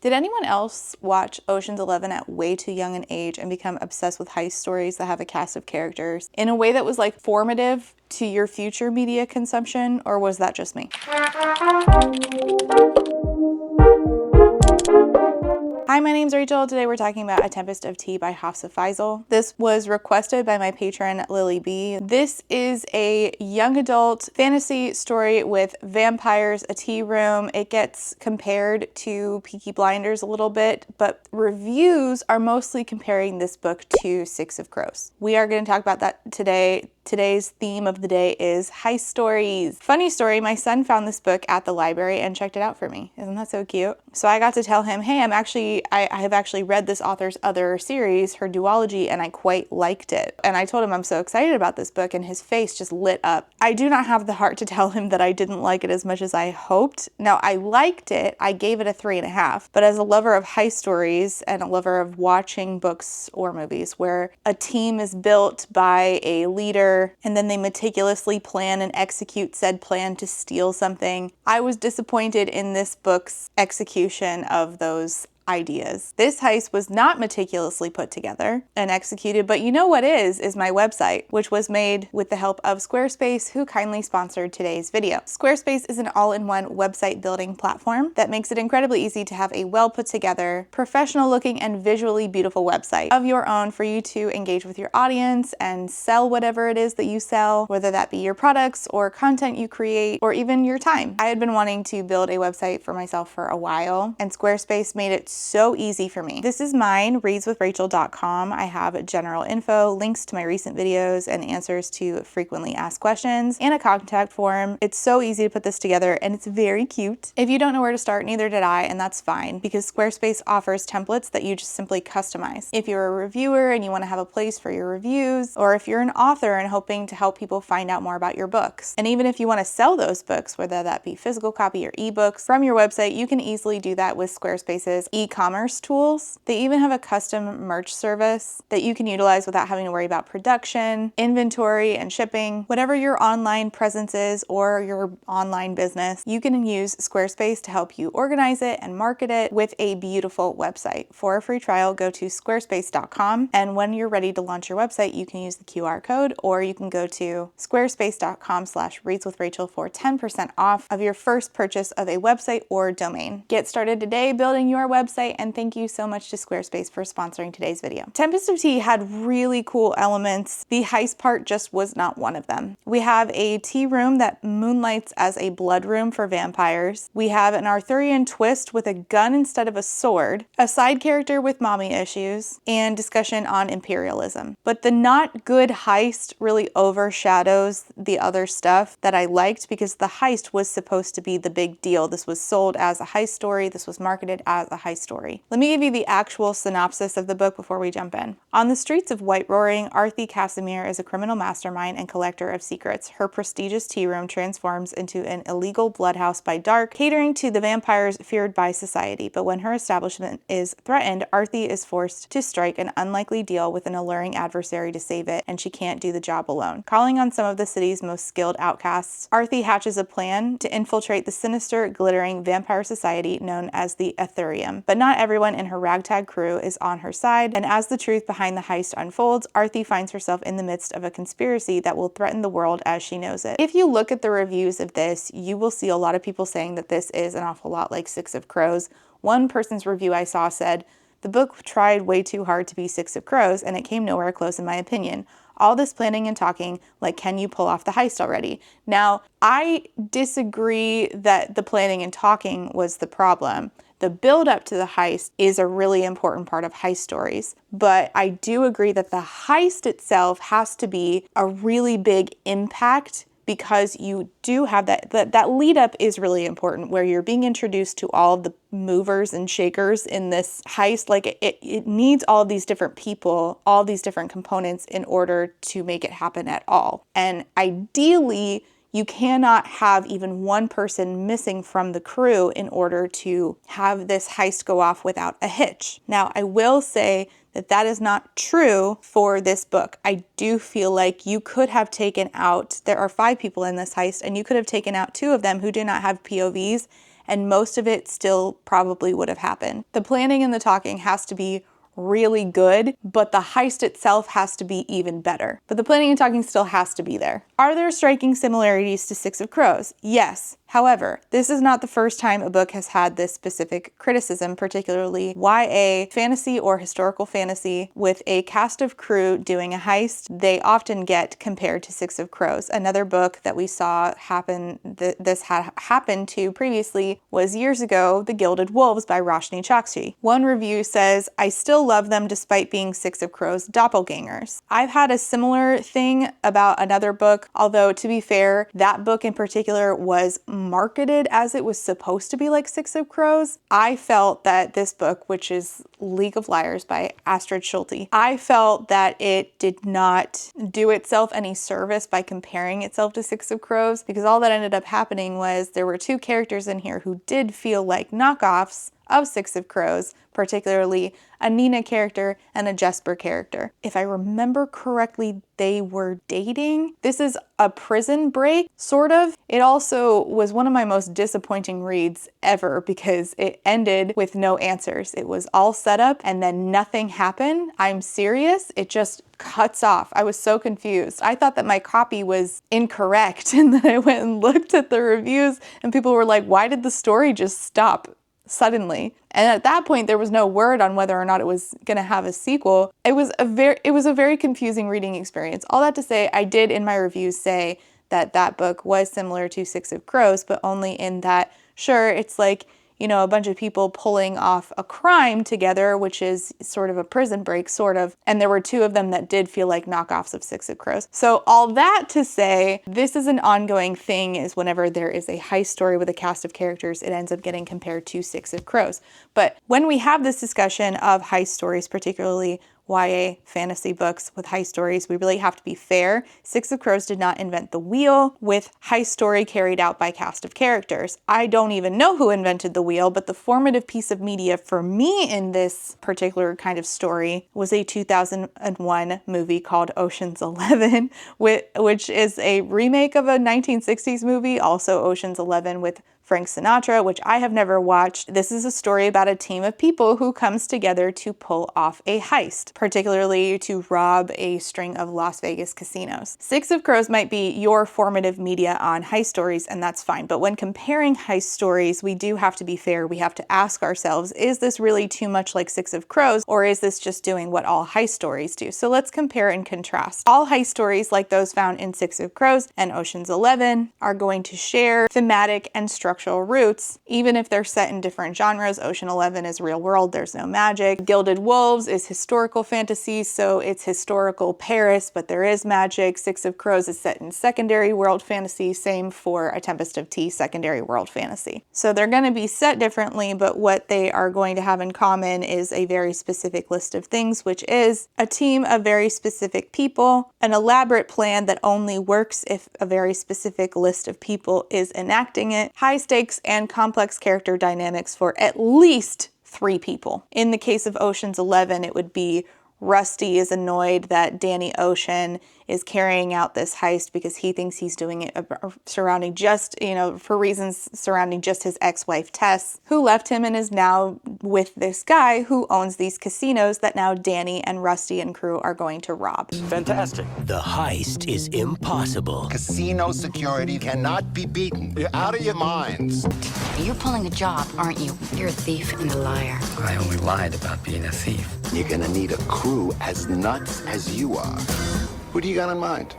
Did anyone else watch Ocean's 11 at way too young an age and become obsessed with heist stories that have a cast of characters in a way that was like formative to your future media consumption, or was that just me? Hi, my name's Rachel. Today we're talking about A Tempest of Tea by Hafsa Faizal. This was requested by my patron, Lily B. This is a young adult fantasy story with vampires, a tea room. It gets compared to Peaky Blinders a little bit, but reviews are mostly comparing this book to Six of Crows. We are going to talk about that today. Today's theme of the day is heist stories. Funny story, my son found this book at the library and checked it out for me. Isn't that so cute? So I got to tell him, hey, I have actually read this author's other series, her duology, and I quite liked it. And I told him I'm so excited about this book, and his face just lit up. I do not have the heart to tell him that I didn't like it as much as I hoped. Now, I liked it. I gave it a 3.5. But as a lover of heist stories and a lover of watching books or movies where a team is built by a leader and then they meticulously plan and execute said plan to steal something, I was disappointed in this book's execution of those ideas. This heist was not meticulously put together and executed, but you know what is my website, which was made with the help of Squarespace, who kindly sponsored today's video. Squarespace is an all-in-one website building platform that makes it incredibly easy to have a well put together, professional looking and visually beautiful website of your own for you to engage with your audience and sell whatever it is that you sell, whether that be your products or content you create or even your time. I had been wanting to build a website for myself for a while, and Squarespace made it so easy for me. This is mine, readswithrachel.com. I have general info, links to my recent videos, and answers to frequently asked questions, and a contact form. It's so easy to put this together, and it's very cute. If you don't know where to start, neither did I, and that's fine, because Squarespace offers templates that you just simply customize. If you're a reviewer and you want to have a place for your reviews, or if you're an author and hoping to help people find out more about your books, and even if you want to sell those books, whether that be physical copy or ebooks, from your website, you can easily do that with Squarespace's e-commerce tools. They even have a custom merch service that you can utilize without having to worry about production, inventory, and shipping. Whatever your online presence is or your online business, you can use Squarespace to help you organize it and market it with a beautiful website. For a free trial, go to squarespace.com, and when you're ready to launch your website, you can use the QR code, or you can go to squarespace.com/readswithrachel for 10% off of your first purchase of a website or domain. Get started today building your website, and thank you so much to Squarespace for sponsoring today's video. Tempest of Tea had really cool elements. The heist part just was not one of them. We have a tea room that moonlights as a blood room for vampires. We have an Arthurian twist with a gun instead of a sword, a side character with mommy issues, and discussion on imperialism. But the not good heist really overshadows the other stuff that I liked, because the heist was supposed to be the big deal. This was sold as a heist story. This was marketed as a heist story. Let me give you the actual synopsis of the book before we jump in. On the streets of White Roaring, Arthie Casimir is a criminal mastermind and collector of secrets. Her prestigious tea room transforms into an illegal bloodhouse by dark, catering to the vampires feared by society. But when her establishment is threatened, Arthie is forced to strike an unlikely deal with an alluring adversary to save it, and she can't do the job alone. Calling on some of the city's most skilled outcasts, Arthie hatches a plan to infiltrate the sinister, glittering vampire society known as the Ethereum. But not everyone in her ragtag crew is on her side, and as the truth behind the heist unfolds, Arthie finds herself in the midst of a conspiracy that will threaten the world as she knows it. If you look at the reviews of this, you will see a lot of people saying that this is an awful lot like Six of Crows. One person's review I saw said, "The book tried way too hard to be Six of Crows, and it came nowhere close in my opinion. All this planning and talking, like, can you pull off the heist already?" Now, I disagree that the planning and talking was the problem. The build up to the heist is a really important part of heist stories, but I do agree that the heist itself has to be a really big impact, because you do have that lead up is really important, where you're being introduced to all of the movers and shakers in this heist. Like, it needs all of these different people, all these different components in order to make it happen at all. And ideally, you cannot have even one person missing from the crew in order to have this heist go off without a hitch. Now, I will say that is not true for this book. I do feel like you could have taken out, there are 5 people in this heist, and you could have taken out 2 of them who do not have POVs and most of it still probably would have happened. The planning and the talking has to be really good, but the heist itself has to be even better. But the planning and talking still has to be there. Are there striking similarities to Six of Crows? Yes. However, this is not the first time a book has had this specific criticism, particularly YA fantasy or historical fantasy with a cast of crew doing a heist. They often get compared to Six of Crows. Another book that we saw happen, this had happened to previously, was years ago, The Gilded Wolves by Roshni Chokshi. One review says, "I still love them despite being Six of Crows doppelgangers." I've had a similar thing about another book, although to be fair, that book in particular was marketed as it was supposed to be like Six of Crows. I felt that this book, which is League of Liars by Astrid Schulte, I felt that it did not do itself any service by comparing itself to Six of Crows, because all that ended up happening was there were two characters in here who did feel like knockoffs of Six of Crows, particularly a Nina character and a Jesper character. If I remember correctly, they were dating. This is a prison break, sort of. It also was one of my most disappointing reads ever because it ended with no answers. It was all set up and then nothing happened. I'm serious. It just cuts off. I was so confused. I thought that my copy was incorrect, and then I went and looked at the reviews and people were like, why did the story just stop suddenly? And at that point, there was no word on whether or not it was going to have a sequel. It was a very confusing reading experience. All that to say, I did in my reviews say that that book was similar to Six of Crows, but only in that, sure, it's like, you know, a bunch of people pulling off a crime together, which is sort of a prison break, sort of. And there were two of them that did feel like knockoffs of Six of Crows. So all that to say, this is an ongoing thing, is whenever there is a heist story with a cast of characters, it ends up getting compared to Six of Crows. But when we have this discussion of heist stories, particularly YA fantasy books with heist stories, we really have to be fair. Six of Crows did not invent the wheel with heist story carried out by cast of characters. I don't even know who invented the wheel, but the formative piece of media for me in this particular kind of story was a 2001 movie called Ocean's 11, which is a remake of a 1960s movie, also Ocean's 11 with Frank Sinatra, which I have never watched. This is a story about a team of people who comes together to pull off a heist, particularly to rob a string of Las Vegas casinos. Six of Crows might be your formative media on heist stories, and that's fine. But when comparing heist stories, we do have to be fair. We have to ask ourselves, is this really too much like Six of Crows, or is this just doing what all heist stories do? So let's compare and contrast. All heist stories like those found in Six of Crows and Ocean's 11 are going to share thematic and structural roots, even if they're set in different genres. Ocean 11 is real world, there's no magic. Gilded Wolves is historical fantasy, so it's historical Paris, but there is magic. Six of Crows is set in secondary world fantasy, same for A Tempest of Tea, secondary world fantasy. So they're going to be set differently, but what they are going to have in common is a very specific list of things, which is a team of very specific people, an elaborate plan that only works if a very specific list of people is enacting it, high stakes and complex character dynamics for at least 3 people. In the case of Ocean's 11, it would be Rusty is annoyed that Danny Ocean is carrying out this heist because he thinks he's doing it surrounding just, for reasons surrounding just his ex-wife Tess, who left him and is now with this guy who owns these casinos that now Danny and Rusty and crew are going to rob. Fantastic. The heist is impossible. Casino security cannot be beaten. You're out of your minds. You're pulling a job, aren't you? You're a thief and a liar. I only lied about being a thief. You're gonna need a crew as nuts as you are. Who do you got in mind?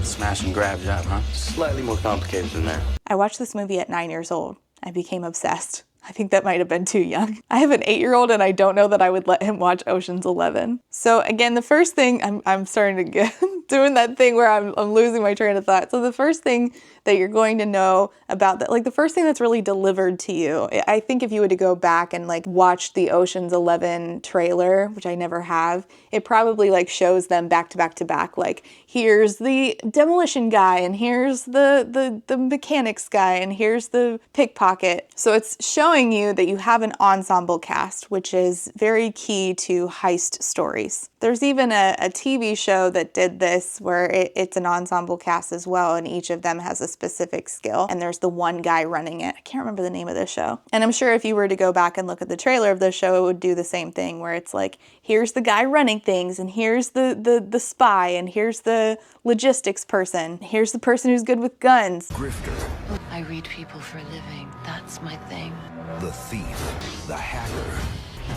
Smash and grab job, huh? Slightly more complicated than that. I watched this movie at 9 years old. I became obsessed. I think that might have been too young. I have an 8-year-old and I don't know that I would let him watch Ocean's 11. So again, the first thing, I'm starting to get doing that thing where I'm losing my train of thought. So the first thing that you're going to know about that, like the first thing that's really delivered to you, I think if you were to go back and like watch the Ocean's 11 trailer, which I never have, it probably like shows them back to back to back. Like here's the demolition guy and here's the mechanics guy and here's the pickpocket. So it's showing showing you that you have an ensemble cast, which is very key to heist stories. There's even a TV show that did this where it's an ensemble cast as well, and each of them has a specific skill, and there's the one guy running it. I can't remember the name of this show. And I'm sure if you were to go back and look at the trailer of the show, it would do the same thing, where it's like, here's the guy running things, and here's the spy, and here's the logistics person, here's the person who's good with guns. Grifter, I read people for a living. That's my thing. the thief, the hacker,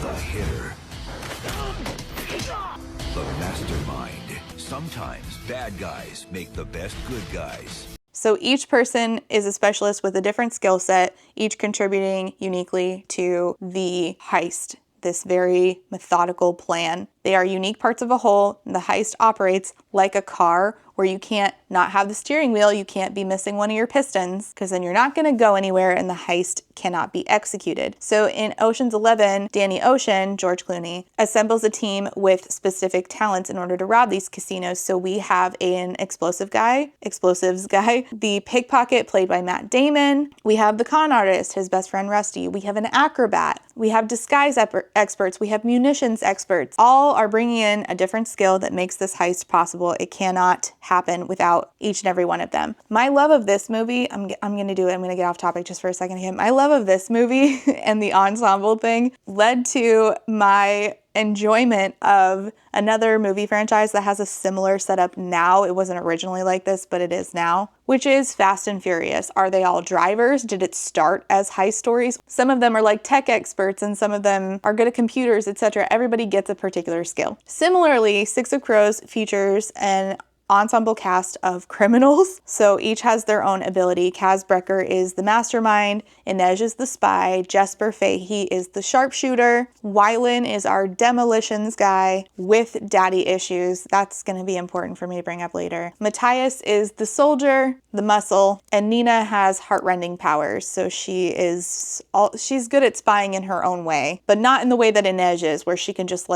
the hitter, the mastermind. Sometimes bad guys make the best good guys. So each person is a specialist with a different skill set, each contributing uniquely to the heist, this very methodical plan. They are unique parts of a whole. The heist operates like a car, where you can't not have the steering wheel, you can't be missing one of your pistons, because then you're not going to go anywhere and the heist cannot be executed. So in Ocean's 11, Danny Ocean, George Clooney, assembles a team with specific talents in order to rob these casinos. So we have an explosives guy, the pickpocket played by Matt Damon. We have the con artist, his best friend Rusty. We have an acrobat. We have disguise experts. We have munitions experts. All are bringing in a different skill that makes this heist possible. It cannot happen without each and every one of them. My love of this movie, I'm going to get off topic just for a second here. My love of this movie and the ensemble thing led to my enjoyment of another movie franchise that has a similar setup now. It wasn't originally like this, but it is now, which is Fast and Furious. Are they all drivers? Did it start as heist stories? Some of them are like tech experts and some of them are good at computers, etc. Everybody gets a particular skill. Similarly, Six of Crows features an ensemble cast of criminals. So each has their own ability. Kaz Brecker is the mastermind, Inej is the spy, Jesper Fahey is the sharpshooter, Wylan is our demolitions guy with daddy issues. That's going to be important for me to bring up later. Matthias is the soldier, the muscle, and Nina has heartrending powers. So she's good at spying in her own way, but not in the way that Inej is, where she can just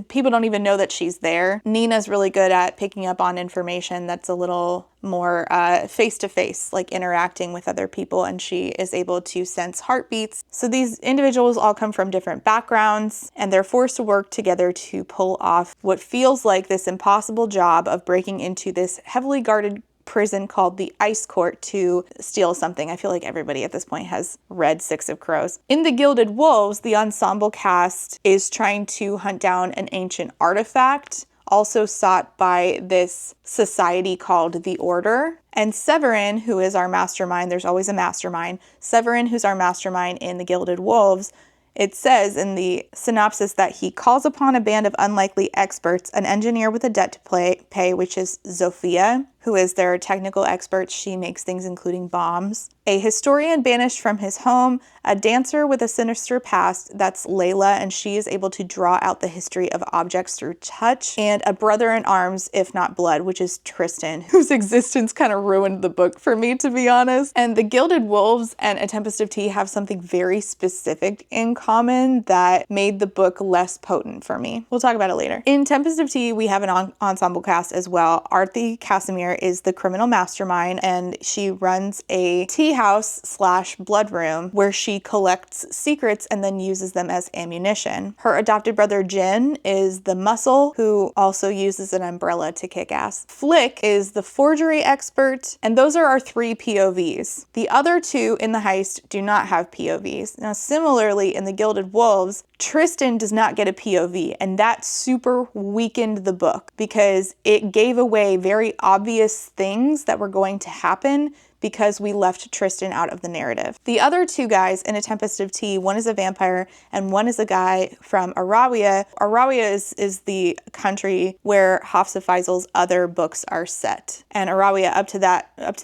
people don't even know that she's there. Nina's really good at picking up on information that's a little more face-to-face, like interacting with other people, and she is able to sense heartbeats. So these individuals all come from different backgrounds, and they're forced to work together to pull off what feels like this impossible job of breaking into this heavily guarded prison called the Ice Court to steal something. I feel like everybody at this point has read Six of Crows. In the Gilded Wolves, the ensemble cast is trying to hunt down an ancient artifact, also sought by this society called the Order. And Severin, who is our mastermind, there's always a mastermind, Severin, who's our mastermind in the Gilded Wolves, it says in the synopsis that he calls upon a band of unlikely experts, an engineer with a debt to pay, which is Zofia, who is their technical expert. She makes things including bombs. A historian banished from his home, a dancer with a sinister past, that's Layla, and she is able to draw out the history of objects through touch, and a brother in arms, if not blood, which is Tristan, whose existence kind of ruined the book for me, to be honest. And the Gilded Wolves and A Tempest of Tea have something very specific in common that made the book less potent for me. We'll talk about it later. In Tempest of Tea, we have an ensemble cast as well. Arthi Casimir is the criminal mastermind, and she runs a tea house / blood room where she collects secrets and then uses them as ammunition. Her adopted brother Jin is the muscle, who also uses an umbrella to kick ass. Flick is the forgery expert, and those are our 3 POVs. The other 2 in the heist do not have POVs. Now, similarly, in the Gilded Wolves, Tristan does not get a POV, and that super weakened the book because it gave away very obvious things that were going to happen because we left Tristan out of the narrative. The other 2 guys in A Tempest of Tea, one is a vampire and one is a guy from Arawia. Arawia is the country where Hafsa Faisal's other books are set. And Arawia, up to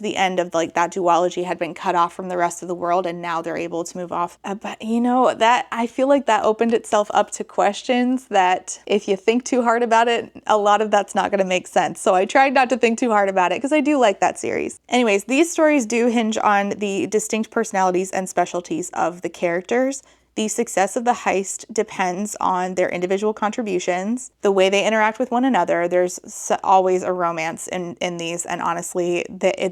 the end of that duology, had been cut off from the rest of the world, and now they're able to move off. But that I feel like that opened itself up to questions that if you think too hard about it, a lot of that's not going to make sense. So I tried not to think too hard about it because I do like that series. Anyways, these stories do hinge on the distinct personalities and specialties of the characters. The success of the heist depends on their individual contributions, the way they interact with one another. There's always a romance in these, and honestly,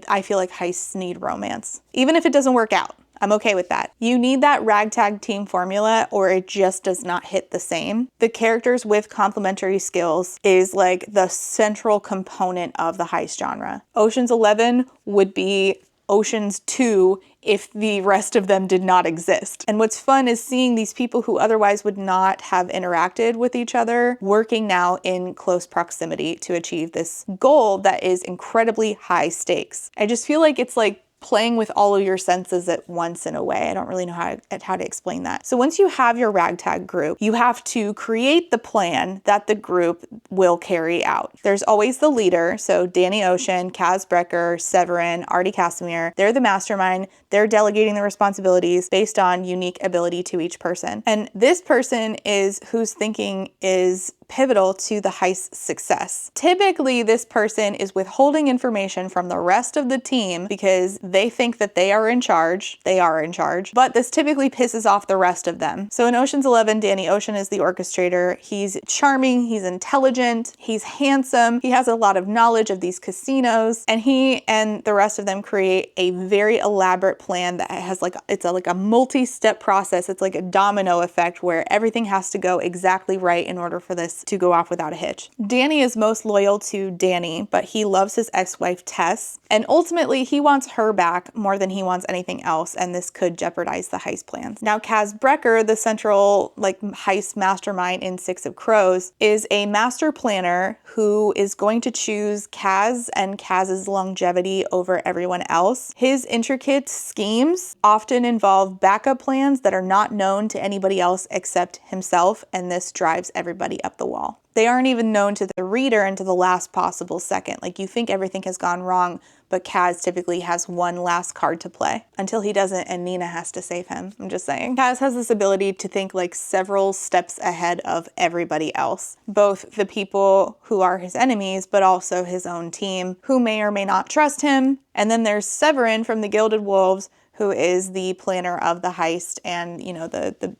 I feel like heists need romance. Even if it doesn't work out, I'm okay with that. You need that ragtag team formula or it just does not hit the same. The characters with complementary skills is like the central component of the heist genre. Ocean's 11 would be Ocean's 2 if the rest of them did not exist. And what's fun is seeing these people who otherwise would not have interacted with each other working now in close proximity to achieve this goal that is incredibly high stakes. I just feel like it's like playing with all of your senses at once in a way. I don't really know how to explain that. So once you have your ragtag group, you have to create the plan that the group will carry out. There's always the leader. So Danny Ocean, Kaz Brecker, Severin, Artie Casimir, they're the mastermind. They're delegating the responsibilities based on unique ability to each person. And this person is whose thinking is pivotal to the heist's success. Typically, this person is withholding information from the rest of the team because they think that they are in charge. They are in charge, but this typically pisses off the rest of them. So in Ocean's 11, Danny Ocean is the orchestrator. He's charming, he's intelligent, he's handsome, he has a lot of knowledge of these casinos, and he and the rest of them create a very elaborate plan that has like a multi-step process. It's like a domino effect where everything has to go exactly right in order for this to go off without a hitch. Danny is most loyal to Danny, but he loves his ex-wife Tess, and ultimately he wants her back more than he wants anything else, and this could jeopardize the heist plans. Now, Kaz Brecker, the central heist mastermind in Six of Crows, is a master planner who is going to choose Kaz and Kaz's longevity over everyone else. His intricate schemes often involve backup plans that are not known to anybody else except himself, and this drives everybody up the wall. They aren't even known to the reader until the last possible second. Like, you think everything has gone wrong, but Kaz typically has one last card to play until he doesn't and Nina has to save him. I'm just saying. Kaz has this ability to think like several steps ahead of everybody else, both the people who are his enemies, but also his own team who may or may not trust him. And then there's Severin from the Gilded Wolves, who is the planner of the heist and, you know, the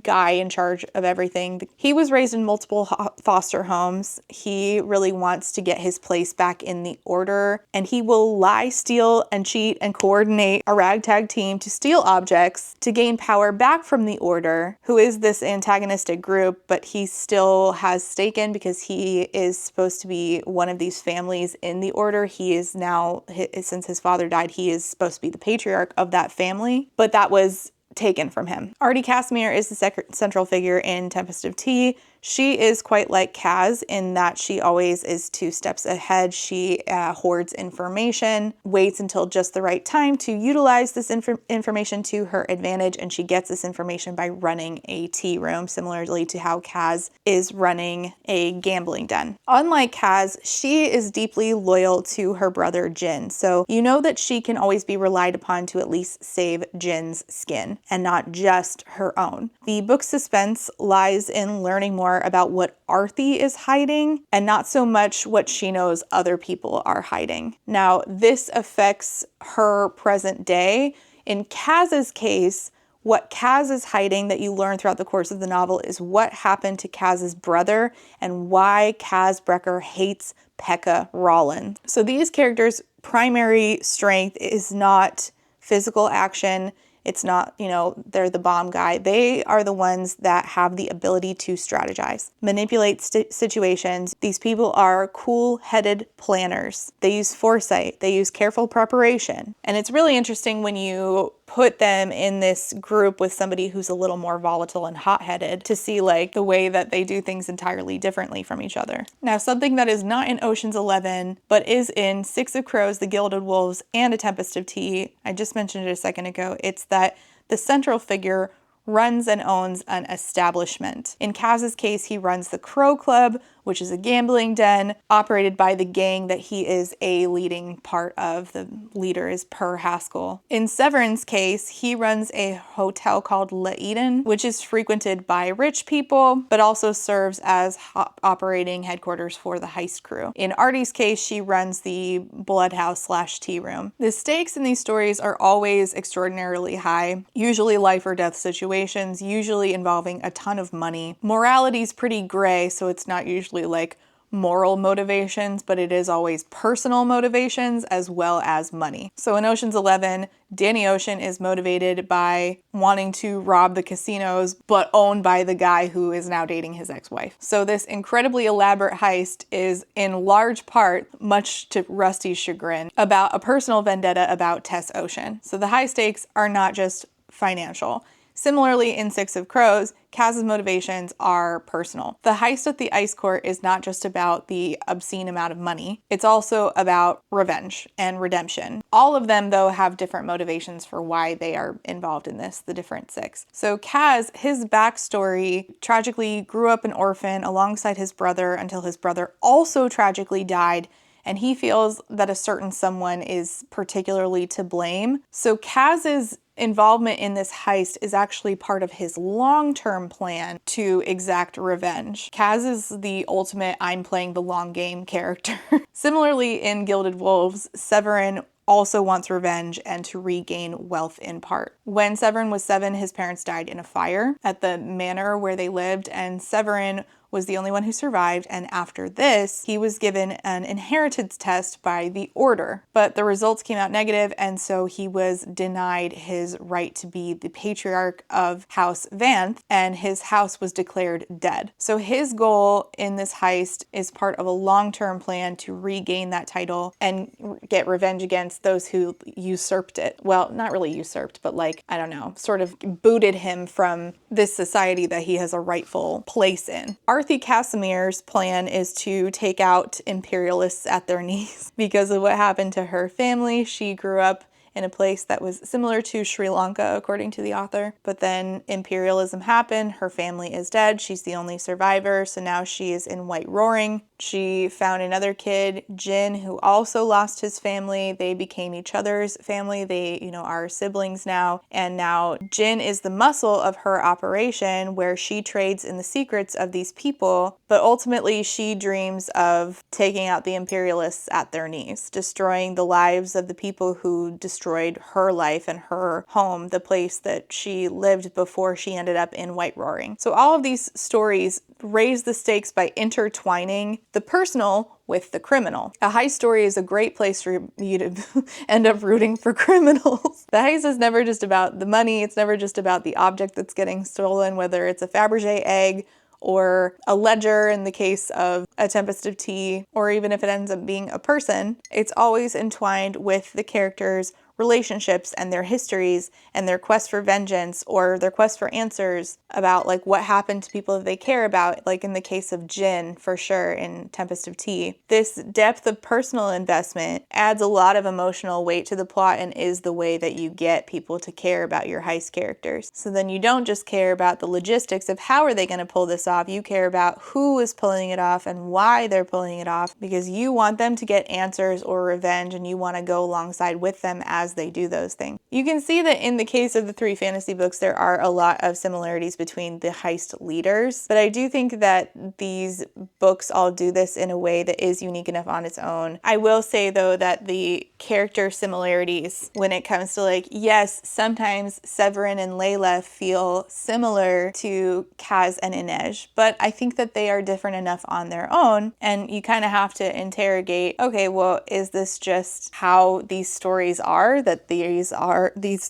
guy in charge of everything. He was raised in multiple foster homes. He really wants to get his place back in the order, and he will lie, steal, and cheat and coordinate a ragtag team to steal objects to gain power back from the order, who is this antagonistic group, but he still has stake in because he is supposed to be one of these families in the order. He is now, since his father died, he is supposed to be the patriarch of that family, but that was taken from him. Artie Casimir is the central figure in Tempest of Tea. She is quite like Kaz in that she always is 2 steps ahead. She hoards information, waits until just the right time to utilize this information to her advantage, and she gets this information by running a tea room, similarly to how Kaz is running a gambling den. Unlike Kaz, she is deeply loyal to her brother Jin, so you know that she can always be relied upon to at least save Jin's skin, and not just her own. The book's suspense lies in learning more about what Arthi is hiding and not so much what she knows other people are hiding. Now, this affects her present day. In Kaz's case, what Kaz is hiding that you learn throughout the course of the novel is what happened to Kaz's brother and why Kaz Brecker hates Pekka Rollins. So these characters' primary strength is not physical action. It's not, you know, they're the bomb guy. They are the ones that have the ability to strategize, manipulate situations. These people are cool-headed planners. They use foresight. They use careful preparation. And it's really interesting when you put them in this group with somebody who's a little more volatile and hot-headed to see like the way that they do things entirely differently from each other. Now, something that is not in Ocean's 11, but is in Six of Crows, The Gilded Wolves, and A Tempest of Tea, I just mentioned it a second ago, it's that the central figure runs and owns an establishment. In Kaz's case, he runs the Crow Club, which is a gambling den operated by the gang that he is a leading part of. The leader is Per Haskell. In Severin's case, he runs a hotel called Le Eden, which is frequented by rich people, but also serves as operating headquarters for the heist crew. In Artie's case, she runs the Bloodhouse / tea room. The stakes in these stories are always extraordinarily high, usually life or death situations, usually involving a ton of money. Morality is pretty gray, so it's not usually like moral motivations, but it is always personal motivations as well as money. So in Ocean's 11, Danny Ocean is motivated by wanting to rob the casinos, but owned by the guy who is now dating his ex-wife. So this incredibly elaborate heist is in large part, much to Rusty's chagrin, about a personal vendetta about Tess Ocean. So the high stakes are not just financial. Similarly, in Six of Crows, Kaz's motivations are personal. The heist at the ice court is not just about the obscene amount of money. It's also about revenge and redemption. All of them, though, have different motivations for why they are involved in this, the different six. So Kaz, his backstory, tragically grew up an orphan alongside his brother until his brother also tragically died, and he feels that a certain someone is particularly to blame. So Kaz's involvement in this heist is actually part of his long-term plan to exact revenge. Kaz is the ultimate I'm playing the long game character. Similarly, in Gilded Wolves, Severin also wants revenge and to regain wealth in part. When Severin was 7, his parents died in a fire at the manor where they lived, and Severin was the only one who survived, and after this, he was given an inheritance test by the Order. But the results came out negative, and so he was denied his right to be the patriarch of House Vanth, and his house was declared dead. So his goal in this heist is part of a long-term plan to regain that title and get revenge against those who usurped it. Well, not really usurped, but like, I don't know, sort of booted him from this society that he has a rightful place in. Arthie Casimir's plan is to take out imperialists at their knees because of what happened to her family. She grew up in a place that was similar to Sri Lanka, according to the author. But then imperialism happened, her family is dead, she's the only survivor, so now she is in White Roaring. She found another kid, Jin, who also lost his family. They became each other's family. They, are siblings now. And now Jin is the muscle of her operation where she trades in the secrets of these people. But ultimately, she dreams of taking out the imperialists at their knees, destroying the lives of the people who destroyed her life and her home, the place that she lived before she ended up in White Roaring. So all of these stories raise the stakes by intertwining the personal with the criminal. A heist story is a great place for you to end up rooting for criminals. The heist is never just about the money. It's never just about the object that's getting stolen, whether it's a Fabergé egg or a ledger in the case of A Tempest of Tea, or even if it ends up being a person. It's always entwined with the characters' relationships and their histories and their quest for vengeance or their quest for answers about like what happened to people that they care about, like in the case of Jin, for sure, in Tempest of Tea. This depth of personal investment adds a lot of emotional weight to the plot and is the way that you get people to care about your heist characters. So then you don't just care about the logistics of how are they going to pull this off, you care about who is pulling it off and why they're pulling it off, because you want them to get answers or revenge and you want to go alongside with them as they do those things. You can see that in the case of the 3 fantasy books, there are a lot of similarities between the heist leaders, but I do think that these books all do this in a way that is unique enough on its own. I will say though that the character similarities, when it comes to like, yes, sometimes Severin and Layla feel similar to Kaz and Inej, but I think that they are different enough on their own, and you kind of have to interrogate, okay, well, is this just how these stories are, that these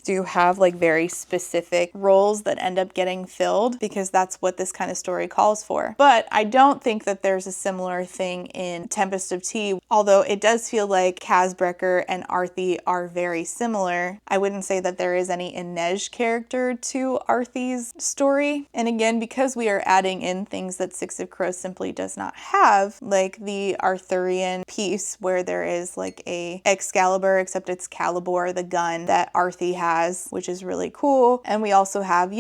do have like very specific roles that end up getting filled, because that's what this kind of story calls for. But I don't think that there's a similar thing in Tempest of Tea, although it does feel like Kaz Brecker and Arthie are very similar. I wouldn't say that there is any Inej character to Arthie's story. And again, because we are adding in things that Six of Crows simply does not have, like the Arthurian piece where there is like a Excalibur, except it's Calibor, the gun that Arthie has, which is really cool. And we also have,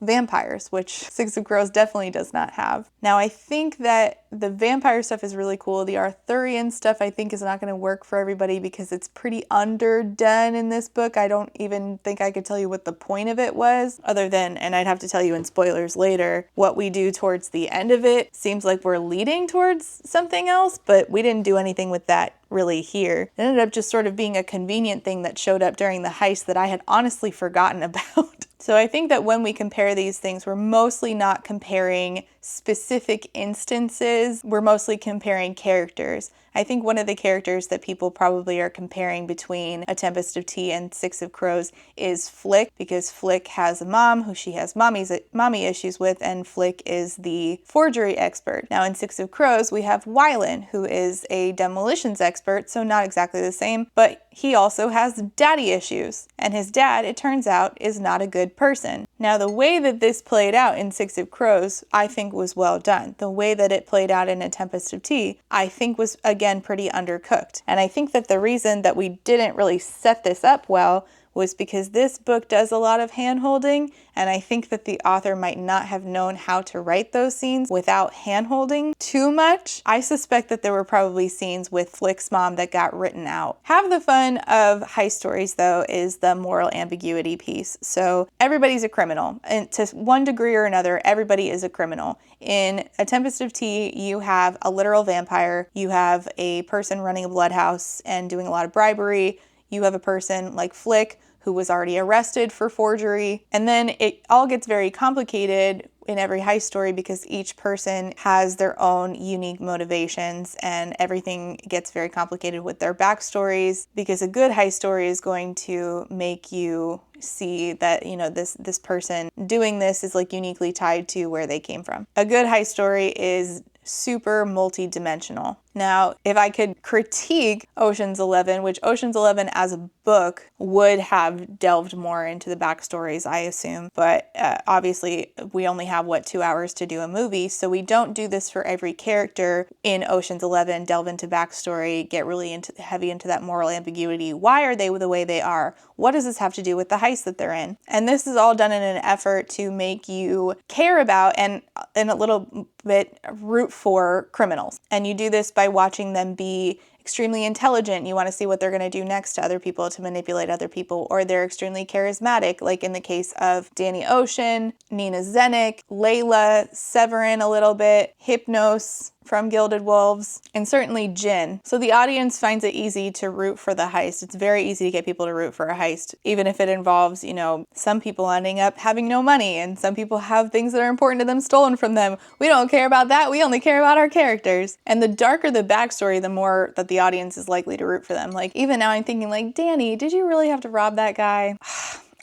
vampires, which Six of Crows definitely does not have. Now, I think that the vampire stuff is really cool. The Arthurian stuff I think is not going to work for everybody because it's pretty underdone in this book. I don't even think I could tell you what the point of it was, other than, and I'd have to tell you in spoilers later, what we do towards the end of it seems like we're leading towards something else, but we didn't do anything with that really here. It ended up just sort of being a convenient thing that showed up during the heist that I had honestly forgotten about. So I think that when we compare these things, we're mostly not comparing specific instances, we're mostly comparing characters. I think one of the characters that people probably are comparing between A Tempest of Tea and Six of Crows is Flick, because Flick has a mom who she has mommy issues with, and Flick is the forgery expert. Now in Six of Crows, we have Wylan, who is a demolitions expert, so not exactly the same, but he also has daddy issues. And his dad, it turns out, is not a good person. Now the way that this played out in Six of Crows, I think was well done. The way that it played out in A Tempest of Tea, I think was, again, pretty undercooked. And I think that the reason that we didn't really set this up well was because this book does a lot of hand-holding, and I think that the author might not have known how to write those scenes without hand-holding too much. I suspect that there were probably scenes with Flick's mom that got written out. Half the fun of heist stories, though, is the moral ambiguity piece. So everybody's a criminal, and to one degree or another, everybody is a criminal. In A Tempest of Tea, you have a literal vampire, you have a person running a blood house and doing a lot of bribery, you have a person like Flick who was already arrested for forgery. And then it all gets very complicated in every heist story because each person has their own unique motivations, and everything gets very complicated with their backstories, because a good heist story is going to make you see that, you know, this person doing this is like uniquely tied to where they came from. A good heist story is super multi-dimensional. Now, if I could critique Ocean's 11, which Ocean's 11 as a book would have delved more into the backstories, I assume, but obviously we only have, 2 hours to do a movie, so we don't do this for every character in Ocean's 11, delve into backstory, get really heavy into that moral ambiguity. Why are they the way they are? What does this have to do with the heist that they're in? And this is all done in an effort to make you care about and a little bit root for criminals. And you do this by watching them be extremely intelligent. You want to see what they're going to do next to other people to manipulate other people, or they're extremely charismatic, like in the case of Danny Ocean, Nina Zenik, Layla, Severin a little bit, Hypnos from Gilded Wolves, and certainly Jin. So the audience finds it easy to root for the heist. It's very easy to get people to root for a heist, even if it involves, you know, some people ending up having no money and some people have things that are important to them stolen from them. We don't care about that. We only care about our characters. And the darker the backstory, the more that the audience is likely to root for them. Like, even now I'm thinking, like, Danny, did you really have to rob that guy?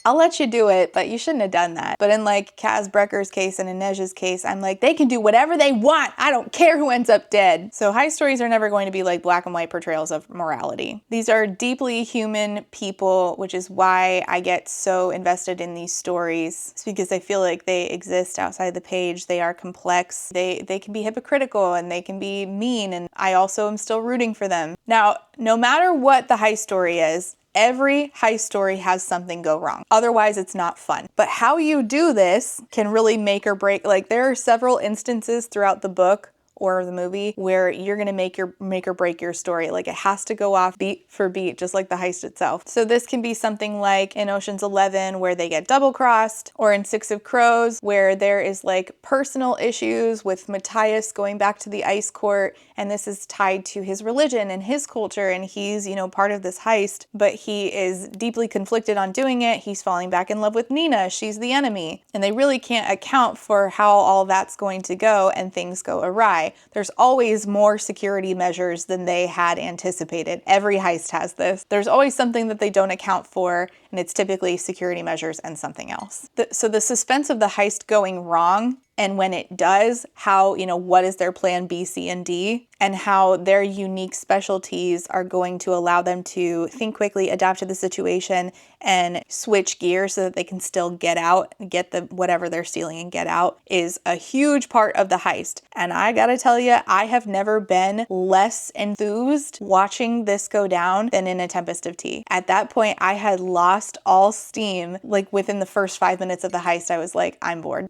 I'll let you do it, but you shouldn't have done that. But in like Kaz Brecker's case and Inej's case, I'm like, they can do whatever they want. I don't care who ends up dead. So heist stories are never going to be like black and white portrayals of morality. These are deeply human people, which is why I get so invested in these stories. It's because I feel like they exist outside the page. They are complex. They can be hypocritical and they can be mean, and I also am still rooting for them. Now, no matter what the heist story is, every heist story has something go wrong. Otherwise, it's not fun. But how you do this can really make or break. Like, there are several instances throughout the book or the movie where you're gonna make or break your story. Like, it has to go off beat for beat, just like the heist itself. So this can be something like in Ocean's 11 where they get double-crossed, or in Six of Crows where there is like personal issues with Matthias going back to the ice court, and this is tied to his religion and his culture, and he's, you know, part of this heist, but he is deeply conflicted on doing it. He's falling back in love with Nina. She's the enemy. And they really can't account for how all that's going to go, and things go awry. There's always more security measures than they had anticipated. Every heist has this. There's always something that they don't account for, and it's typically security measures and something else. So the suspense of the heist going wrong, and when it does, how, you know, what is their plan B, C, and D, and how their unique specialties are going to allow them to think quickly, adapt to the situation, and switch gears so that they can still get out, get the whatever they're stealing and get out, is a huge part of the heist. And I gotta tell you, I have never been less enthused watching this go down than in A Tempest of Tea. At that point, I had lost all steam. Like, within the first 5 minutes of the heist, I was like, I'm bored.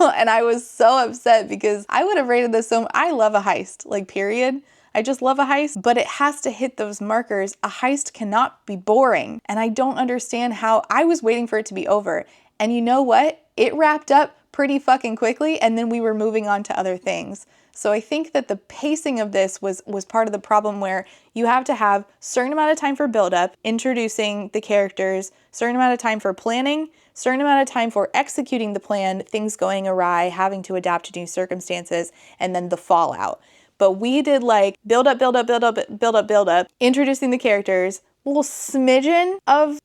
And I was so upset because I would have rated this so much. I love a heist, like, period. I just love a heist, but it has to hit those markers. A heist cannot be boring. And I don't understand how I was waiting for it to be over. And you know what? It wrapped up pretty fucking quickly, and then we were moving on to other things. So I think that the pacing of this was part of the problem, where you have to have certain amount of time for build-up, introducing the characters, certain amount of time for planning, certain amount of time for executing the plan, things going awry, having to adapt to new circumstances, and then the fallout. But we did like build up, introducing the characters, a little smidgen of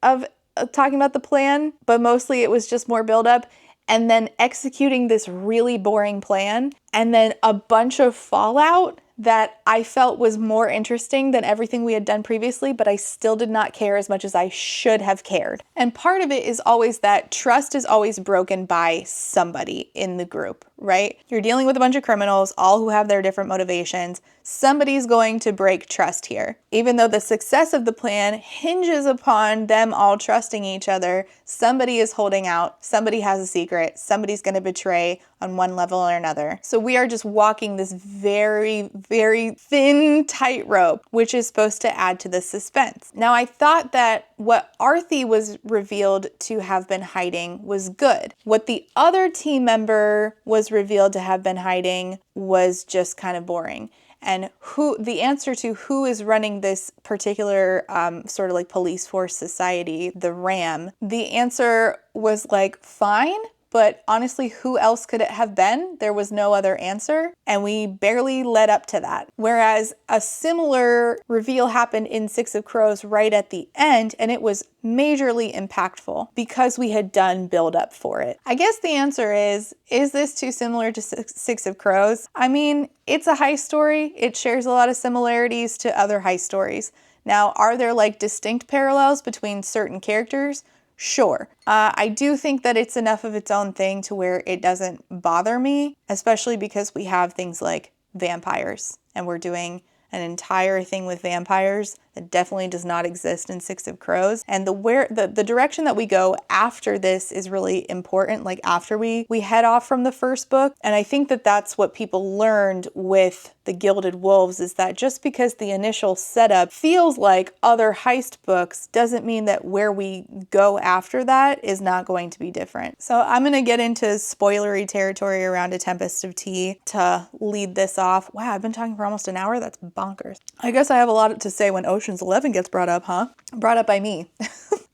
talking about the plan, but mostly it was just more build up, and then executing this really boring plan, and then a bunch of fallout that I felt was more interesting than everything we had done previously, but I still did not care as much as I should have cared. And part of it is always that trust is always broken by somebody in the group, right? You're dealing with a bunch of criminals, all who have their different motivations. Somebody's going to break trust here. Even though the success of the plan hinges upon them all trusting each other, somebody is holding out, somebody has a secret, somebody's going to betray on one level or another. So we are just walking this very, very thin tightrope, which is supposed to add to the suspense. Now, I thought that what Arthi was revealed to have been hiding was good. What the other team member was revealed to have been hiding was just kind of boring. And the answer to who is running this particular sort of like police force society, the RAM, the answer was like, fine. But honestly, who else could it have been? There was no other answer, and we barely led up to that. Whereas a similar reveal happened in Six of Crows right at the end, and it was majorly impactful because we had done build up for it. I guess the answer is this too similar to Six of Crows? I mean, it's a heist story. It shares a lot of similarities to other heist stories. Now, are there like distinct parallels between certain characters? Sure. I do think that it's enough of its own thing to where it doesn't bother me, especially because we have things like vampires, and we're doing an entire thing with vampires that definitely does not exist in Six of Crows. And the direction that we go after this is really important, like after we head off from the first book. And I think that that's what people learned with the Gilded Wolves, is that just because the initial setup feels like other heist books doesn't mean that where we go after that is not going to be different. So I'm going to get into spoilery territory around A Tempest of Tea to lead this off. Wow, I've been talking for almost an hour. That's bonkers. I guess I have a lot to say when Ocean's 11 gets brought up, huh? Brought up by me.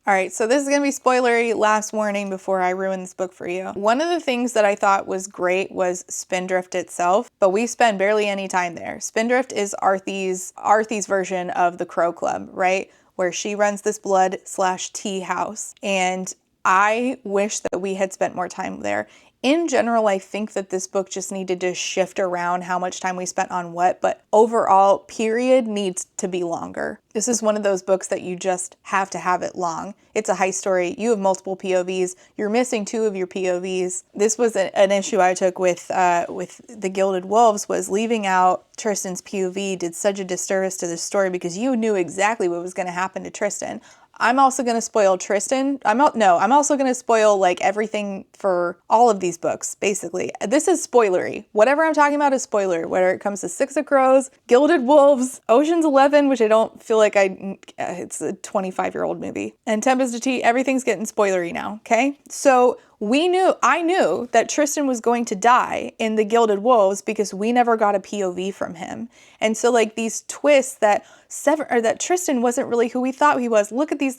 All right, so this is going to be spoilery. Last warning before I ruin this book for you. One of the things that I thought was great was Spindrift itself, but we spend barely any time there. Spindrift is Arthi's version of the Crow Club, right? Where she runs this blood/tea house. And I wish that we had spent more time there. In general, I think that this book just needed to shift around how much time we spent on what, but overall, period needs to be longer. This is one of those books that you just have to have it long. It's a heist story. You have multiple POVs. You're missing 2 of your POVs. This was an issue I took with the Gilded Wolves, was leaving out Tristan's POV did such a disservice to the story because you knew exactly what was going to happen to Tristan. I'm also going to spoil Tristan. I'm also going to spoil like everything for all of these books, basically. This is spoilery. Whatever I'm talking about is spoiler, whether it comes to Six of Crows, Gilded Wolves, Ocean's 11, which I don't feel like it's a 25-year-old movie, and Tempest of Tea, everything's getting spoilery now, okay? So I knew that Tristan was going to die in the Gilded Wolves because we never got a POV from him. And so like these twists that Tristan wasn't really who we thought he was. Look at these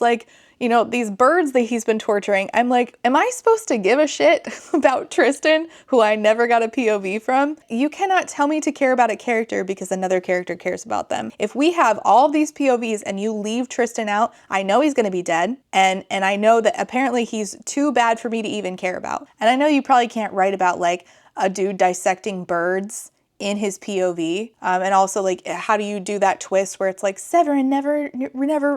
these birds that he's been torturing. I'm like, am I supposed to give a shit about Tristan, who I never got a POV from? You cannot tell me to care about a character because another character cares about them. If we have all of these POVs and you leave Tristan out, I know he's going to be dead. And I know that apparently he's too bad for me to even care about. And I know you probably can't write about like a dude dissecting birds in his POV, and also like how do you do that twist where it's like Severin never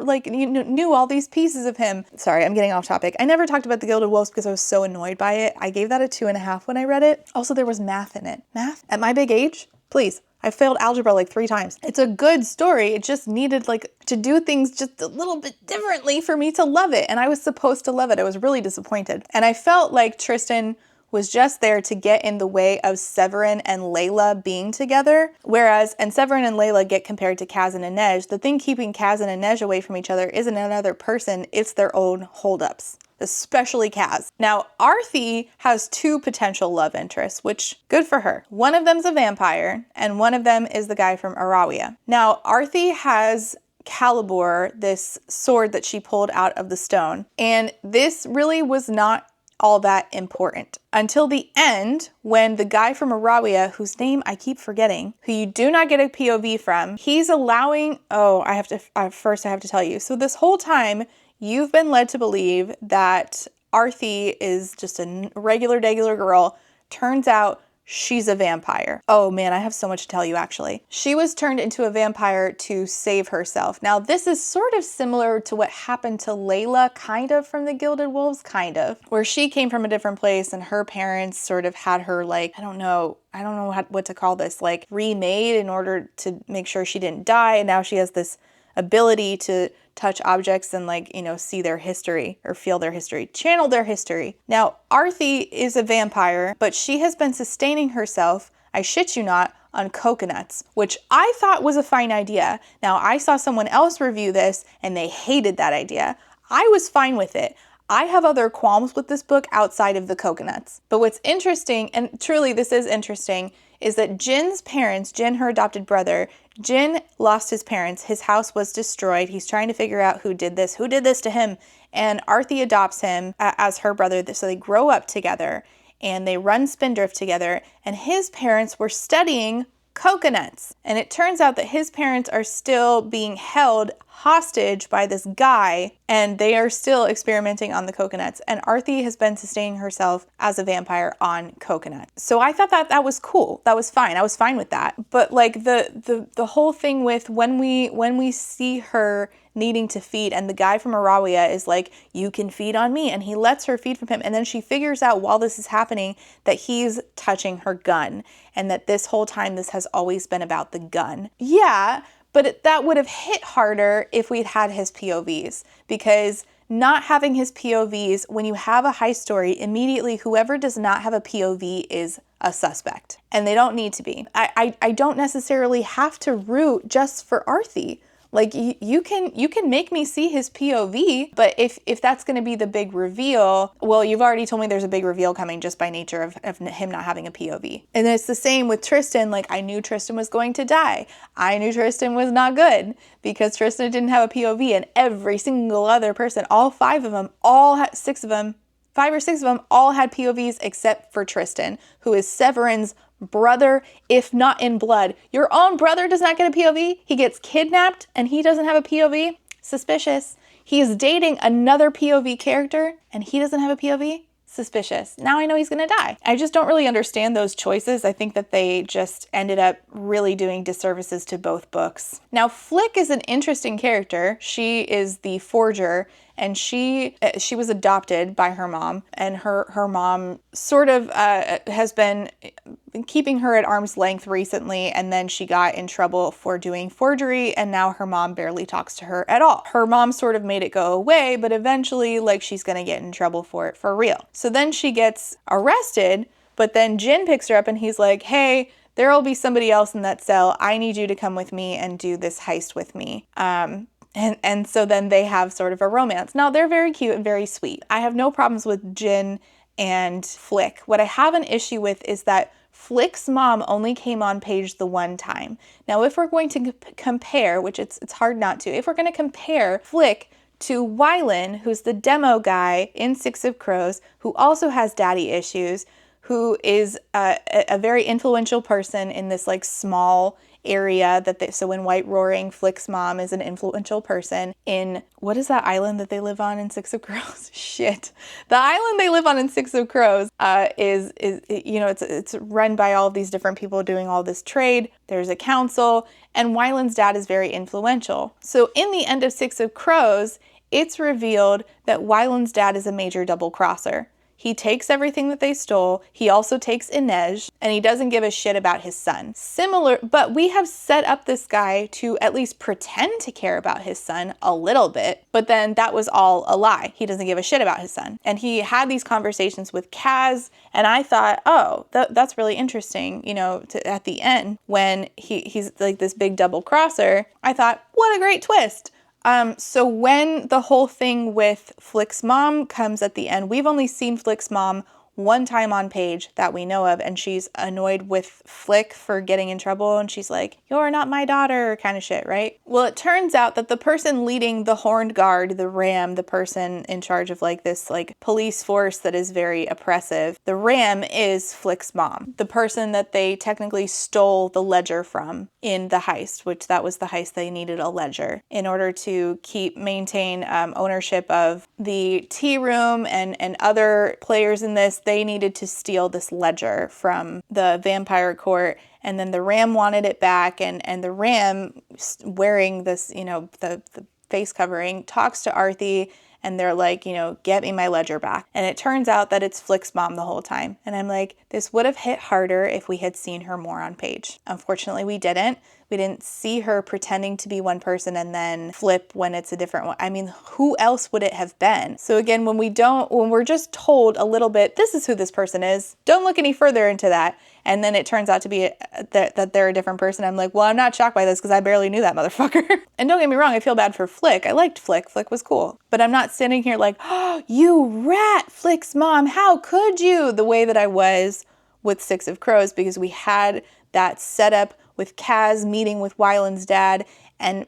like knew all these pieces of him. Sorry, I'm getting off topic. I never talked about the Gilded Wolves because I was so annoyed by it. I gave that a 2.5 when I read it. Also, there was math in it. Math at my big age, please. I failed algebra like 3 times. It's a good story. It just needed like to do things just a little bit differently for me to love it, and I was supposed to love it. I was really disappointed, and I felt like Tristan was just there to get in the way of Severin and Layla being together. And Severin and Layla get compared to Kaz and Inej. The thing keeping Kaz and Inej away from each other isn't another person, it's their own holdups, especially Kaz. Now, Arthi has 2 potential love interests, which good for her. One of them's a vampire, and one of them is the guy from Arawia. Now, Arthi has Calibur, this sword that she pulled out of the stone, and this really was not all that important until the end, when the guy from Arawia, whose name I keep forgetting, who you do not get a POV from, he's allowing, I have to tell you. So this whole time, you've been led to believe that Arthi is just a regular girl. Turns out she's a vampire. Oh man, I have so much to tell you actually. She was turned into a vampire to save herself. Now this is sort of similar to what happened to Layla, kind of, from the Gilded Wolves, kind of, where she came from a different place and her parents sort of had her, like, I don't know what to call this, like remade in order to make sure she didn't die. And now she has this ability to touch objects and, like, see their history or feel their history, channel their history. Now, Arthi is a vampire, but she has been sustaining herself, I shit you not, on coconuts, which I thought was a fine idea. Now, I saw someone else review this and they hated that idea. I was fine with it. I have other qualms with this book outside of the coconuts. But what's interesting, and truly this is interesting, is that Jin's parents, Jin, her adopted brother, Jin lost his parents. His house was destroyed. He's trying to figure out who did this to him. And Arthi adopts him as her brother. So they grow up together and they run Spindrift together. And his parents were studying coconuts. And it turns out that his parents are still being held hostage by this guy, and they are still experimenting on the coconuts. And Arthi has been sustaining herself as a vampire on coconut. So I thought that was cool. That was fine. I was fine with that. But like the whole thing with when we see her needing to feed, and the guy from Arawia is like, you can feed on me, and he lets her feed from him, and then she figures out while this is happening that he's touching her gun, and that this whole time this has always been about the gun. Yeah, but that would have hit harder if we'd had his POVs, because not having his POVs, when you have a heist story, immediately whoever does not have a POV is a suspect, and they don't need to be. I don't necessarily have to root just for Arthi. Like, you can make me see his POV, but if that's going to be the big reveal, well, you've already told me there's a big reveal coming just by nature of him not having a POV. And it's the same with Tristan. Like, I knew Tristan was going to die. I knew Tristan was not good because Tristan didn't have a POV, and every single other person, all 5 of them, five or six of them all had POVs except for Tristan, who is Severin's brother, if not in blood. Your own brother does not get a POV. He gets kidnapped and he doesn't have a POV. Suspicious. He is dating another POV character and he doesn't have a POV. Suspicious. Now I know he's gonna die. I just don't really understand those choices. I think that they just ended up really doing disservices to both books. Now, Flick is an interesting character. She is the forger, and she was adopted by her mom, and her mom sort of has been keeping her at arm's length recently, and then she got in trouble for doing forgery, and now her mom barely talks to her at all. Her mom sort of made it go away, but eventually, like, she's gonna get in trouble for it for real. So then she gets arrested, but then Jin picks her up and he's like, hey, there'll be somebody else in that cell. I need you to come with me and do this heist with me. And so then they have sort of a romance. Now, they're very cute and very sweet. I have no problems with Jin and Flick. What I have an issue with is that Flick's mom only came on page the one time. Now, if we're going to compare, which it's hard not to, if we're going to compare Flick to Wylan, who's the demo guy in Six of Crows, who also has daddy issues, who is a very influential person in this, like, small area so in White Roaring, Flick's mom is an influential person in, what is that island that they live on in Six of Crows? Shit. The island they live on in Six of Crows is it's run by all of these different people doing all this trade. There's a council, and Wylan's dad is very influential. So in the end of Six of Crows, it's revealed that Wylan's dad is a major double crosser. He takes everything that they stole. He also takes Inej, and he doesn't give a shit about his son. Similar, but we have set up this guy to at least pretend to care about his son a little bit, but then that was all a lie. He doesn't give a shit about his son. And he had these conversations with Kaz, and I thought, oh, that's really interesting, at the end when he's like this big double crosser. I thought, what a great twist. So when the whole thing with Flick's mom comes at the end, we've only seen Flick's mom one time on page that we know of, and she's annoyed with Flick for getting in trouble, and she's like, "You're not my daughter," kind of shit, right? Well, it turns out that the person leading the Horned Guard, the Ram, the person in charge of like this like police force that is very oppressive, the Ram is Flick's mom, the person that they technically stole the ledger from in the heist, which that was the heist they needed a ledger in order to maintain ownership of the tea room and other players in this. They needed to steal this ledger from the vampire court, and then the Ram wanted it back, and the Ram, wearing this, the face covering, talks to Arthi, and they're like, get me my ledger back. And it turns out that it's Flick's mom the whole time. And I'm like, this would have hit harder if we had seen her more on page. Unfortunately, we didn't. We didn't see her pretending to be one person and then flip when it's a different one. I mean, who else would it have been? So again, when we're just told a little bit, this is who this person is, don't look any further into that. And then it turns out to be that they're a different person. I'm like, well, I'm not shocked by this because I barely knew that motherfucker. And don't get me wrong, I feel bad for Flick. I liked Flick. Flick was cool. But I'm not sitting here like, oh, you rat, Flick's mom, how could you? The way that I was with Six of Crows, because we had that setup with Kaz meeting with Wyland's dad and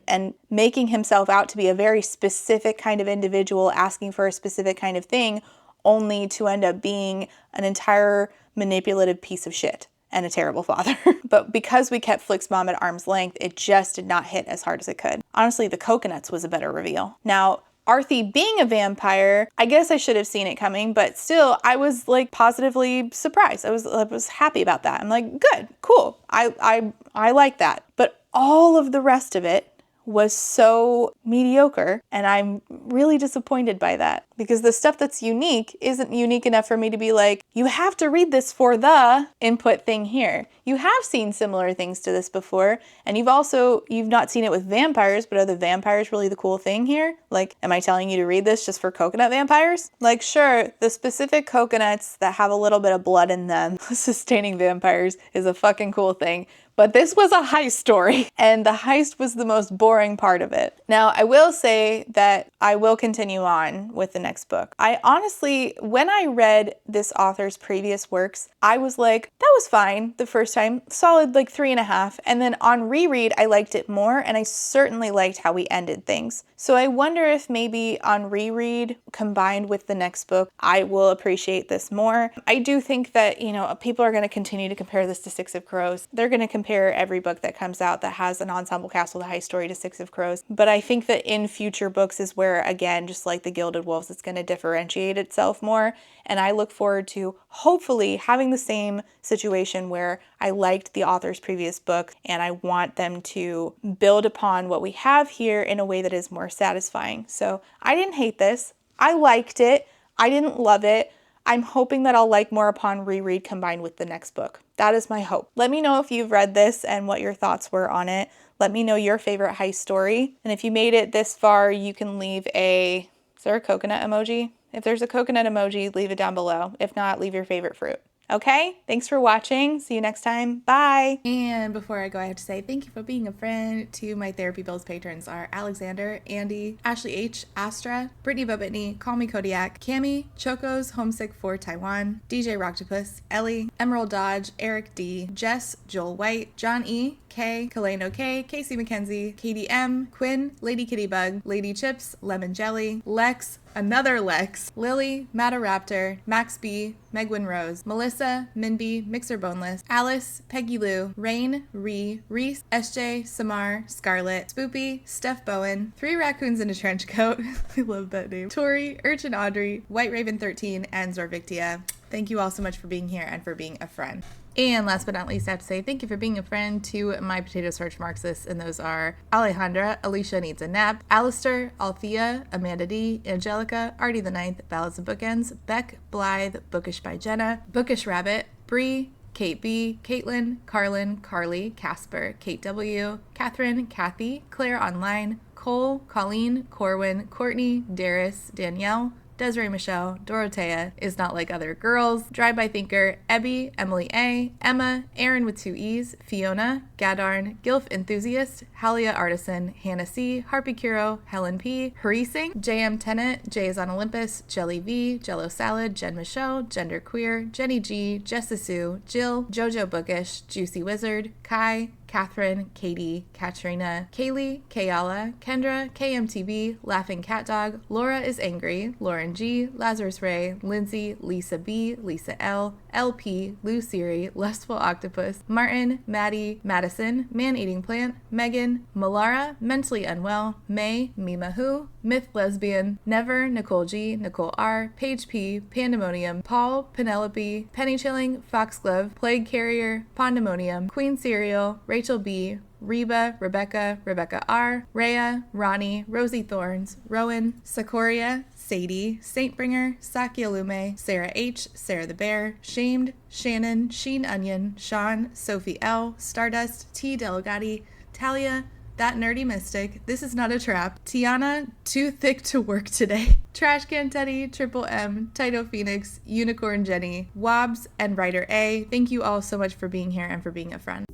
making himself out to be a very specific kind of individual, asking for a specific kind of thing, only to end up being an entire manipulative piece of shit and a terrible father. But because we kept Flick's mom at arm's length, it just did not hit as hard as it could. Honestly, the coconuts was a better reveal. Now, Arthi being a vampire, I guess I should have seen it coming, but still, I was like positively surprised. I was happy about that. I'm like, good, cool. I like that. But all of the rest of it was so mediocre, and I'm really disappointed by that, because the stuff that's unique isn't unique enough for me to be like, you have to read this for the input thing here. You have seen similar things to this before, and you've not seen it with vampires, but are the vampires really the cool thing here? Like, am I telling you to read this just for coconut vampires? Like, sure, the specific coconuts that have a little bit of blood in them sustaining vampires is a fucking cool thing. But this was a heist story, and the heist was the most boring part of it. Now, I will say that I will continue on with the next book. I honestly, when I read this author's previous works, I was like, that was fine the first time, solid like 3.5. And then on reread, I liked it more, and I certainly liked how we ended things. So I wonder if maybe on reread, combined with the next book, I will appreciate this more. I do think that, people are going to continue to compare this to Six of Crows. They're going to compare every book that comes out that has an ensemble cast with a heist story to Six of Crows. But I think that in future books is where, again, just like the Gilded Wolves, it's going to differentiate itself more. And I look forward to hopefully having the same situation where I liked the author's previous book and I want them to build upon what we have here in a way that is more satisfying. So I didn't hate this. I liked it. I didn't love it. I'm hoping that I'll like more upon reread combined with the next book. That is my hope. Let me know if you've read this and what your thoughts were on it. Let me know your favorite heist story. And if you made it this far, you can leave is there a coconut emoji? If there's a coconut emoji, leave it down below. If not, leave your favorite fruit. Okay, thanks for watching. See you next time. Bye. And before I go, I have to say thank you for being a friend to my Therapy Bills patrons are Alexander, Andy, Ashley H, Astra, Brittany Bobitney, Call Me Kodiak, Cami, Chocos, Homesick for Taiwan, DJ Rocktopus, Ellie, Emerald Dodge, Eric D, Jess, Joel White, John E, K, Kaleno K, Casey McKenzie, Katie M, Quinn, Lady Kitty Bug, Lady Chips, Lemon Jelly, Lex, Another Lex, Lily, Mataraptor, Max B, Megwin Rose, Melissa, Minby, Mixer Boneless, Alice, Peggy Lou, Rain, Reese, SJ, Samar, Scarlett, Spoopy, Steph Bowen, 3 Raccoons in a Trench Coat, I love that name, Tori, Urchin Audrey, White Raven 13, and Zorvictia. Thank you all so much for being here and for being a friend. And last but not least, I have to say thank you for being a friend to my potato starch Marxists, and those are Alejandra, Alicia Needs a Nap, Alistair, Althea, Amanda D, Angelica, Artie the Ninth, Ballads and Bookends, Beck, Blythe, Bookish by Jenna, Bookish Rabbit, Bree, Kate B, Caitlin, Carlin, Carly, Casper, Kate W, Catherine, Kathy, Claire Online, Cole, Colleen, Corwin, Courtney, Darius, Danielle, Desiree Michelle, Dorothea, Is Not Like Other Girls, Drive-By Thinker, Ebby, Emily A, Emma, Aaron with 2 E's, Fiona, Gadarn, Gilf Enthusiast, Halia Artisan, Hannah C, Harpy Curo, Helen P, Harising, JM Tennant, Jay is on Olympus, Jelly V, Jello Salad, Jen Michaud, Gender Queer, Jenny G, Jessa Sue, Jill, Jojo Bookish, Juicy Wizard, Kai, Catherine, Katie, Katrina, Kaylee, Kayala, Kendra, KMTV, Laughing Cat Dog, Laura is Angry, Lauren G, Lazarus Ray, Lindsay, Lisa B, Lisa L, LP, Lou Siri, Lustful Octopus, Martin, Maddie, Madison, Man Eating Plant, Megan, Malara, Mentally Unwell, May, Mima Who, Myth Lesbian, Never, Nicole G, Nicole R, Paige P, Pandemonium, Paul, Penelope, Penny Chilling, Foxglove, Plague Carrier, Pandemonium, Queen Cereal, Rachel B, Reba, Rebecca, Rebecca R, Rhea, Ronnie, Rosie Thorns, Rowan, Sakoria, Sadie, Saintbringer, Sakyalume, Sarah H, Sarah the Bear, Shamed, Shannon, Sheen Onion, Sean, Sophie L, Stardust, T Delegati, Talia, That Nerdy Mystic, This Is Not a Trap, Tiana, Too Thick to Work Today, Trash Can Teddy, Triple M, Taito Phoenix, Unicorn Jenny, Wobbs, and Writer A. Thank you all so much for being here and for being a friend.